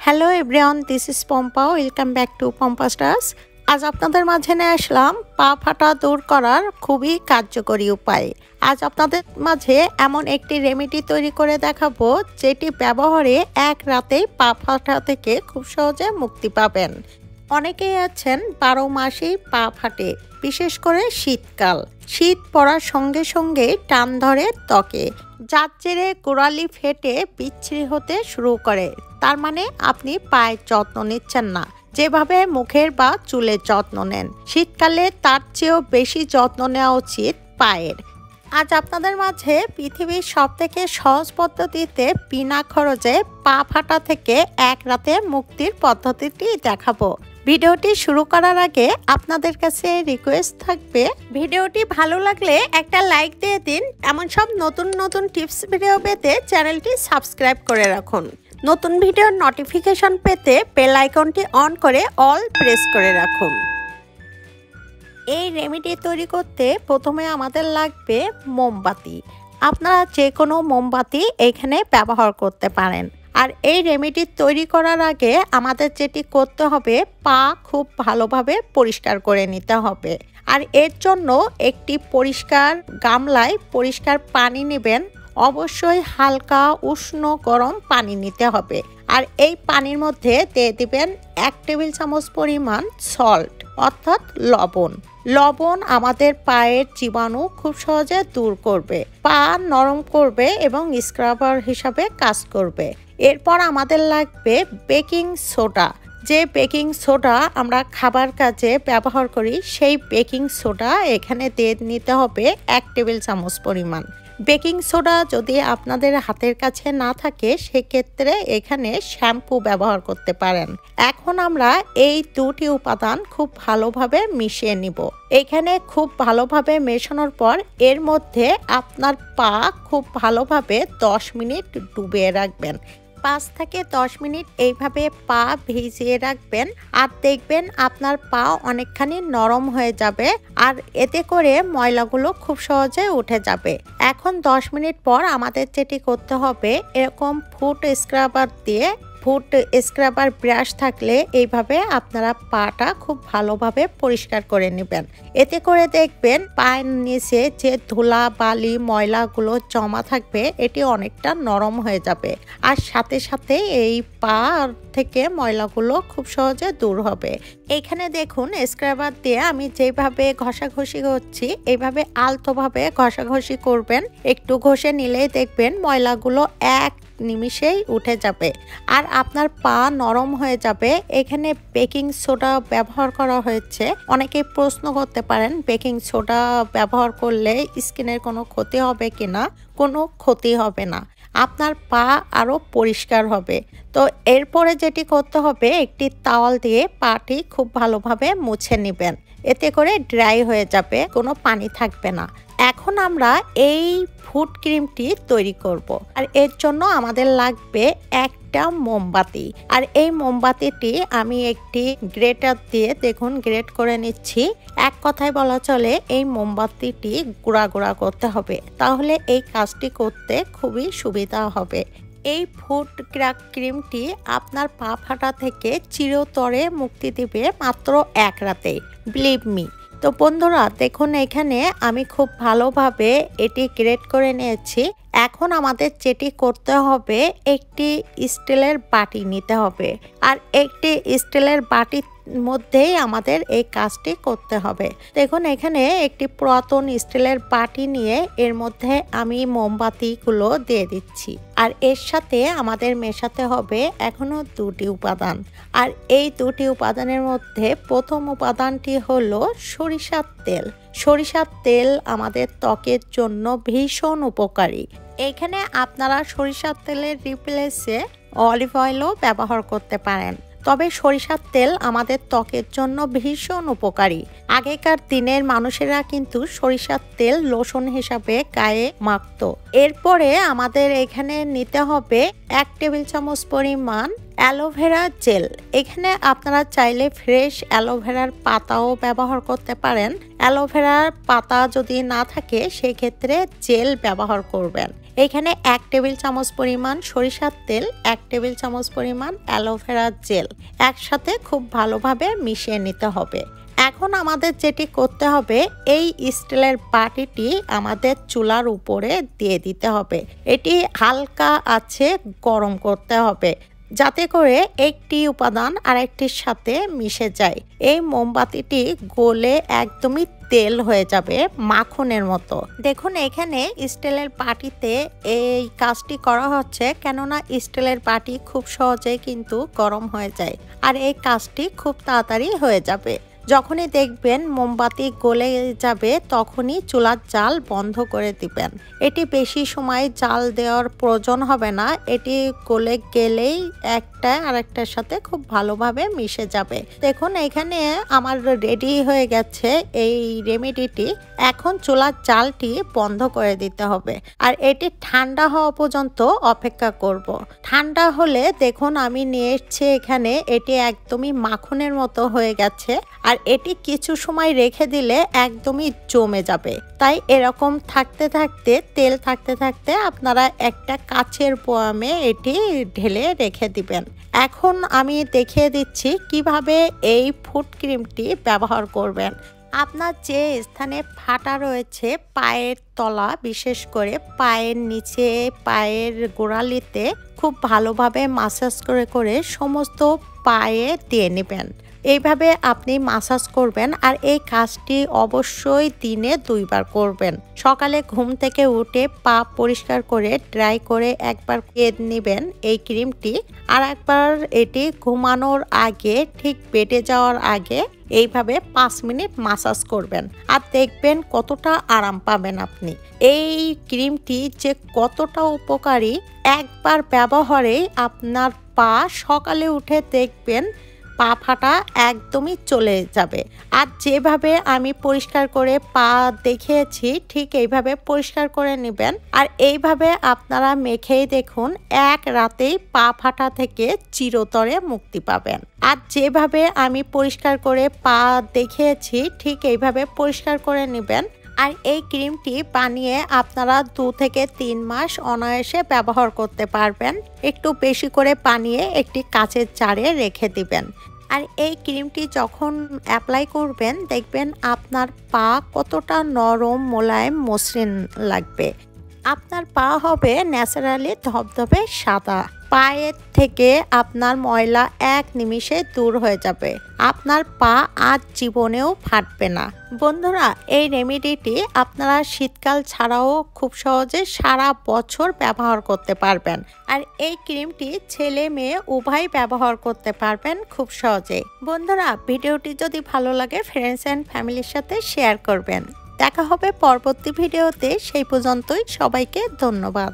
Hello everyone, this is Pampa. Welcome back to Pampa stars. আজ আপনাদের মাঝে নিয়ে আসলাম পা ফাটা দূর করার খুবই কার্যকরী উপায়। আজ আপনাদের মাঝে এমন একটি রেমেডি তৈরি করে দেখাবো যেটি ব্যবহারে এক রাতেই পা ফাটা থেকে খুব সহজে মুক্তি পাবেন। অনেকেই আছেন 12 মাসেই পা ফাটে, বিশেষ করে শীতকাল। শীত পড়ার সঙ্গে সঙ্গে টান ধরে ত্বকে, যার জেরে গোড়ালি ফেটে বিচ্ছিরি হতে শুরু করে। তার মানে আপনি পায়ের যত্ন নিচ্ছেন না, যেভাবে মুখের বা চুলের যত্ন নেন। শীতকালে তার চেয়েও বেশি যত্ন নেওয়া উচিত পায়ের। আজ আপনাদের মাঝে পৃথিবীর সবথেকে সহজ পদ্ধতিতে বিনা খরচে পা ফাটা থেকে এক রাতে মুক্তির পদ্ধতিটি দেখাবো। ভিডিওটি শুরু করার আগে আপনাদের কাছে রিকোয়েস্ট থাকবে, ভিডিওটি ভালো লাগলে একটা লাইক দিয়ে দিন। এমন সব নতুন নতুন টিপস ভিডিও পেতে চ্যানেলটি সাবস্ক্রাইব করে রাখুন। নতুন ভিডিওর নোটিফিকেশন পেতে বেল আইকনটি অন করে অল প্রেস করে রাখুন। এই রেমেডি তৈরি করতে প্রথমে আমাদের লাগবে মোমবাতি। আপনারা যে কোনো মোমবাতি এখানে ব্যবহার করতে পারেন। আর এই রেমেডি তৈরি করার আগে আমাদের যেটি করতে হবে, পা খুব ভালোভাবে পরিষ্কার করে নিতে হবে। আর এর জন্য একটি পরিষ্কার গামলায় পরিষ্কার পানি নেবেন। অবশ্যই হালকা উষ্ণ গরম পানি নিতে হবে। আর এই পানির মধ্যে দিয়ে দিবেন 1 টেবিল চামচ পরিমাণ সল্ট, অর্থাৎ লবণ। লবণ আমাদের পায়ের জীবাণু খুব সহজে দূর করবে, পা নরম করবে এবং স্ক্রাবার হিসাবে কাজ করবে। এরপর আমাদের লাগবে বেকিং সোডা। যে বেকিং সোডা আমরা খাবার কাজে ব্যবহার করি, সেই বেকিং সোডা এখানে দিয়ে নিতে হবে 1 টেবিল চামচ পরিমাণ। বেকিং সোডা যদি আপনাদের হাতের কাছে না থাকে, সেক্ষেত্রে এখানে শ্যাম্পু ব্যবহার করতে পারেন। এখন আমরা এই দুটি উপাদান খুব ভালোভাবে মিশিয়ে নিব। এখানে খুব ভালোভাবে মেশানোর পর এর মধ্যে আপনার পা খুব ভালোভাবে 10 মিনিট ডুবিয়ে রাখবেন। 5 থেকে 10 মিনিট এইভাবে পা ভিজিয়ে রাখবেন। আর দেখবেন আপনার পা অনেকখানি নরম হয়ে যাবে, আর এতে করে ময়লাগুলো খুব সহজে উঠে যাবে। এখন 10 মিনিট পর আমাদের যেটি করতে হবে, এরকম ফুট স্ক্রাবার দিয়ে, ফুট স্ক্রাবার ব্রাশ থাকলে এইভাবে আপনারা পাটা খুব ভালোভাবে পরিষ্কার করে নেবেন। এতে করে দেখবেন পায়ের নিচে যে ধুলা বালি ময়লাগুলো জমা থাকবে, এটি অনেকটা নরম হয়ে যাবে। আর সাথে সাথে এই পা থেকে ময়লাগুলো খুব সহজে দূর হবে। এখানে দেখুন স্ক্রাবার দিয়ে আমি যেভাবে ঘষাঘষি করছি, এইভাবে আলতোভাবে ঘষাঘষি করবেন। একটু ঘষে নিলেই দেখবেন ময়লাগুলো এক নিমিষেই উঠে যাবে আর আপনার পা নরম হয়ে যাবে। এখানে বেকিং সোডা ব্যবহার করা হয়েছে। অনেকেই প্রশ্ন করতে পারেন, বেকিং সোডা ব্যবহার করলে স্কিনের কোনো ক্ষতি হবে কিনা? কোনো ক্ষতি হবে না, আপনার পা আরও পরিষ্কার হবে। তো এরপরে যেটি করতে হবে, একটি তাওয়াল দিয়ে পাটি খুব ভালোভাবে মুছে নেবেন। এতে করে ড্রাই হয়ে যাবে, কোনো পানি থাকবে না। এখন আমরা এই ফুট ক্রিমটি তৈরি করব। আর এর জন্য আমাদের লাগবে একটা মোমবাতি। আর এই মোমবাতিটি আমি একটি গ্রেটার দিয়ে দেখুন গ্রেট করে নিচ্ছি। এক কথায় বলা চলে, এই মোমবাতিটি গুঁড়া গুঁড়া করতে হবে, তাহলে এই কাজটি করতে খুবই সুবিধা হবে। এই ফুট ক্র্যাক ক্রিমটি আপনার পা ফাটা থেকে চিরতরে মুক্তি দিবে মাত্র এক রাতে, বিলিভ মি। তো বন্ধুরা দেখুন, এখানে আমি খুব ভালোভাবে এটি গ্রেট করে নিয়েছি। এখন আমাদের যেটি করতে হবে, একটি স্টিলের বাটি নিতে হবে। আর একটি স্টিলের বাটির মধ্যেই আমাদের এই কাজটি করতে হবে। দেখুন এখানে একটি পুরাতন স্টিলের বাটি নিয়ে এর মধ্যে আমি মোমবাতিগুলো দিয়ে দিচ্ছি। আর এর সাথে আমাদের মেশাতে হবে এখনো দুটি উপাদান। আর এই দুটি উপাদানের মধ্যে প্রথম উপাদানটি হলো সরিষার তেল। সরিষার তেল আমাদের ত্বকের জন্য ভীষণ উপকারী। এখানে আপনারা সরিষার তেলের রিপ্লেসে অলিভ অয়েলও ব্যবহার করতে পারেন, তবে সরিষার তেল আমাদের ত্বকের জন্য ভীষণ উপকারী। আগেকার দিনের মানুষেরা কিন্তু সরিষার তেল লোশন হিসাবে গায়ে মাখতো। এরপরে আমাদের এখানে নিতে হবে 1 টেবিল চামচ পরিমাণ অ্যালোভেরা জেল। এখানে আপনারা চাইলে ফ্রেশ অ্যালোভেরার পাতাও ব্যবহার করতে পারেন। অ্যালোভেরার পাতা যদি না থাকে সেই ক্ষেত্রে জেল ব্যবহার করবেন। এখানে 1 টেবিল চামচ পরিমাণ সরিষার তেল, 1 টেবিল চামচ পরিমাণ অ্যালোভেরা জেল একসাথে খুব ভালোভাবে মিশিয়ে নিতে হবে। এখন আমাদের যেটি করতে হবে, এই স্টিলের বাটিটি আমাদের চুলার উপরে দিয়ে দিতে হবে। এটি হালকা আছে গরম করতে হবে যাতে করে একটি উপাদান আরেকটির সাথে মিশে যায়। এই মোমবাতিটি গলে একদমই তেল হয়ে যাবে, মাখনের মতো। দেখুন এখানে স্টিলের বাটিতে এই কাজটি করা হচ্ছে, কেননা স্টিলের বাটি খুব সহজেই কিন্তু গরম হয়ে যায় আর এই কাজটি খুব তাড়াতাড়ি হয়ে যাবে। যখনই দেখবেন মোমবাতি গলে যাবে তখনই চুলার জাল বন্ধ করে দিবেন। এটি বেশি সময় জাল দেওয়ার প্রয়োজন হবে না, এটি গলে গেলেই একটা আরেকটার সাথে খুব ভালোভাবে মিশে যাবে। দেখুন এখানে আমার রেডি হয়ে গেছে এই রেমেডিটি। এখন চুলার জালটি বন্ধ করে দিতে হবে আর এটি ঠান্ডা হওয়া পর্যন্ত অপেক্ষা করব। ঠান্ডা হলে দেখুন আমি নিয়ে এসেছি এখানে, এটি একদমই মাখনের মতো হয়ে গেছে আর এটি কিছু সময় রেখে দিলে একদমই জমে যাবে। তাই এরকম থাকতে থাকতে, তেল থাকতে থাকতে আপনারা একটা কাচের বয়ামে এটি ঢেলে রেখে দিবেন। এখন আমি দেখিয়ে দিচ্ছি কিভাবে এই ফুড ক্রিমটি ব্যবহার করবেন। আপনার যে স্থানে ফাটা রয়েছে পায়ের তলা, বিশেষ করে পায়ের নিচে, পায়ের গোড়ালিতে খুব ভালোভাবে মাসাজ করে করে সমস্ত পায়ে দিয়ে নেবেন। এইভাবে আপনি মাসাজ করবেন আর এই কাজটি অবশ্যই দিনে 2 বার করবেন। সকালে ঘুম থেকে উঠে পা পরিষ্কার করে ড্রাই করে একবার খেয়ে নেবেন এই ক্রিমটি, আর একবার এটি ঘুমানোর আগে, ঠিক বেডে যাওয়ার আগে এইভাবে 5 মিনিট মাসাজ করবেন আর দেখবেন কতটা আরাম পাবেন আপনি। এই ক্রিমটি যে কতটা উপকারী, একবার ব্যবহারে আপনার পা সকালে উঠে দেখবেন পা ফাটা একদমই চলে যাবে। আর যেভাবে আমি পরিষ্কার করে পা দেখিয়েছি ঠিক এইভাবে পরিষ্কার করে নেবেন আর এইভাবে আপনারা মেখেই দেখুন এক রাতেই পা ফাটা থেকে চিরতরে মুক্তি পাবেন। আর যেভাবে আমি পরিষ্কার করে পা দেখিয়েছি ঠিক এইভাবে পরিষ্কার করে নেবেন। আর এই ক্রিমটি বানিয়ে আপনারা 2 থেকে 3 মাস অনায়াসে ব্যবহার করতে পারবেন। একটু বেশি করে বানিয়ে একটি কাচের জারে রেখে দিবেন। আর এই ক্রিমটি যখন অ্যাপ্লাই করবেন দেখবেন আপনার পা কতটা নরম, মোলায়েম, মসৃণ লাগবে। আপনার পা হবে ন্যাচারালি ধবধবে সাদা। পায়ের থেকে আপনার ময়লা এক নিমিষে দূর হয়ে যাবে। আপনার পা আর জীবনেও ফাটবে না। বন্ধুরা, এই রেমেডিটি আপনারা শীতকাল ছাড়াও খুব সহজে সারা বছর ব্যবহার করতে পারবেন। আর এই ক্রিমটি ছেলে মেয়ে উভয় ব্যবহার করতে পারবেন খুব সহজে। বন্ধুরা, ভিডিওটি যদি ভালো লাগে ফ্রেন্ডস অ্যান্ড ফ্যামিলির সাথে শেয়ার করবেন। দেখা হবে পরবর্তী ভিডিওতে, সেই পর্যন্তই সবাইকে ধন্যবাদ।